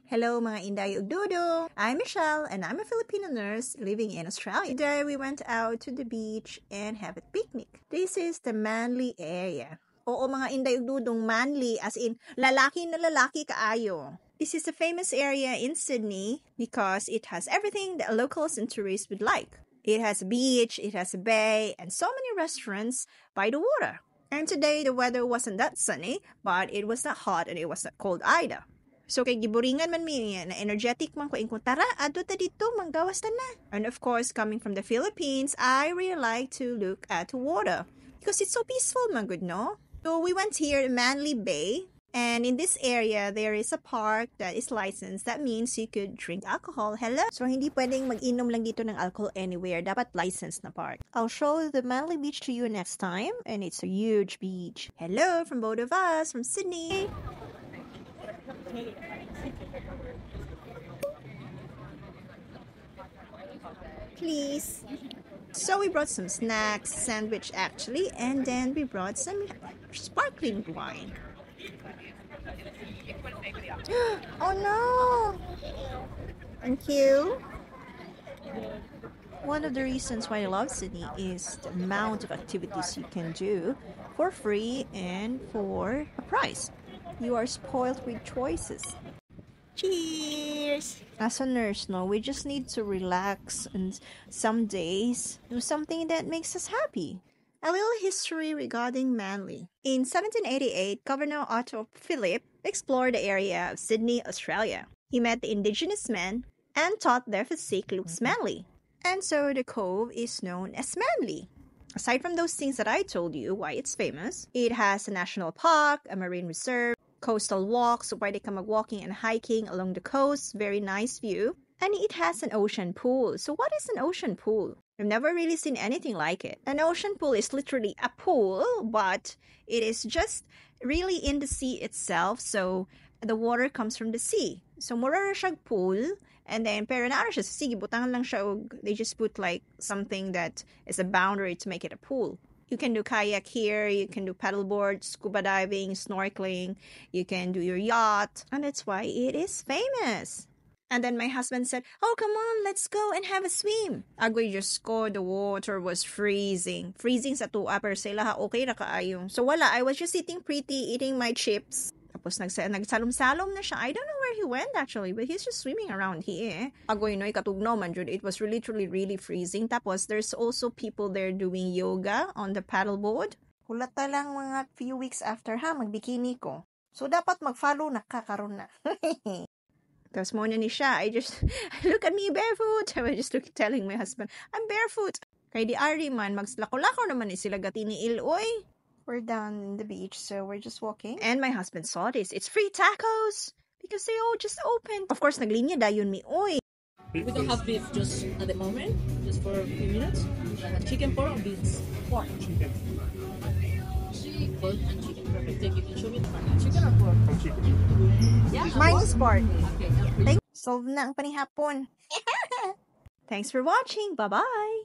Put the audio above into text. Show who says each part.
Speaker 1: Hello mga Inday ug Dudong! I'm Michelle and I'm a Filipino nurse living in Australia. Today we went out to the beach and have a picnic. This is the Manly area. Oo mga Inday ug Dudong, Manly as in lalaki na lalaki kaayo. This is a famous area in Sydney because it has everything that locals and tourists would like. It has a beach, it has a bay, and so many restaurants by the water. And today the weather wasn't that sunny, but it was not hot and it was not cold either. So kay giburingan man mi na energetic man ko ingkong tara adto ta dito manggawas ta na. And of course, coming from the Philippines, I really like to look at the water because it's so peaceful, man good no. So we went here to Manly Bay, and in this area there is a park that is licensed. That means you could drink alcohol. Hello. So hindi pwedeng mag-inom lang dito ng alcohol anywhere. Dapat licensed na park. I'll show the Manly Beach to you next time, and it's a huge beach. Hello from both of us from Sydney. Please. So we brought some snacks, sandwich actually, and then we brought some sparkling wine. Oh no! Thank you. One of the reasons why I love Sydney is the amount of activities you can do for free and for a price. You are spoiled with choices. Cheers! As a nurse, no, we just need to relax and some days do something that makes us happy. A little history regarding Manly. In 1788, Governor Otto Phillip explored the area of Sydney, Australia. He met the indigenous men and thought their physique looks manly. And so the cove is known as Manly. Aside from those things that I told you why it's famous, it has a national park, a marine reserve, coastal walks where they come walking and hiking along the coast, very nice view, and it has an ocean pool. So what is an ocean pool? I've never really seen anything like it. An ocean pool is literally a pool, but it is just really in the sea itself, so the water comes from the sea. So mura ra siyang pool, and then pero naara siya sa sige, butangan lang siya og they just put like something that is a boundary to make it a pool. You can do kayak here, you can do paddleboard, scuba diving, snorkeling, you can do your yacht, and that's why it is famous. And then my husband said, oh, come on, let's go and have a swim. Agoy, just ko, the water was freezing. Freezing sa tuwa, pero sila ha, okay na kaayong. So wala, I was just sitting pretty, eating my chips. Tapos nagsalom-salom na siya. I don't know where he went actually, but he's just swimming around here. Agoy no, ikatugnaw man jud. It was literally really freezing. Tapos there's also people there doing yoga on the paddleboard. Hulata lang mga few weeks after ha, magbikini ko. So dapat mag-follow na ka karon na. Tapos mo na ni siya, look at me barefoot. I was just telling my husband, I'm barefoot. Kay di ari man, magslako-lako naman ni sila gatini iloy. We're down in the beach, so we're just walking. And my husband saw this. It's free tacos because they all just opened. Of course, naglinya dayon mi, oy.
Speaker 2: We don't have beef just at the moment, just for a few minutes. Chicken, pork, or beef? Pork. Chicken. Pork and chicken. Perfect. Thank you. Can you show me the chicken or pork?
Speaker 3: Chicken.
Speaker 2: Yeah.
Speaker 1: Mine is pork.
Speaker 2: Okay.
Speaker 1: Solve na ang panihapon. Thanks for watching. Bye-bye.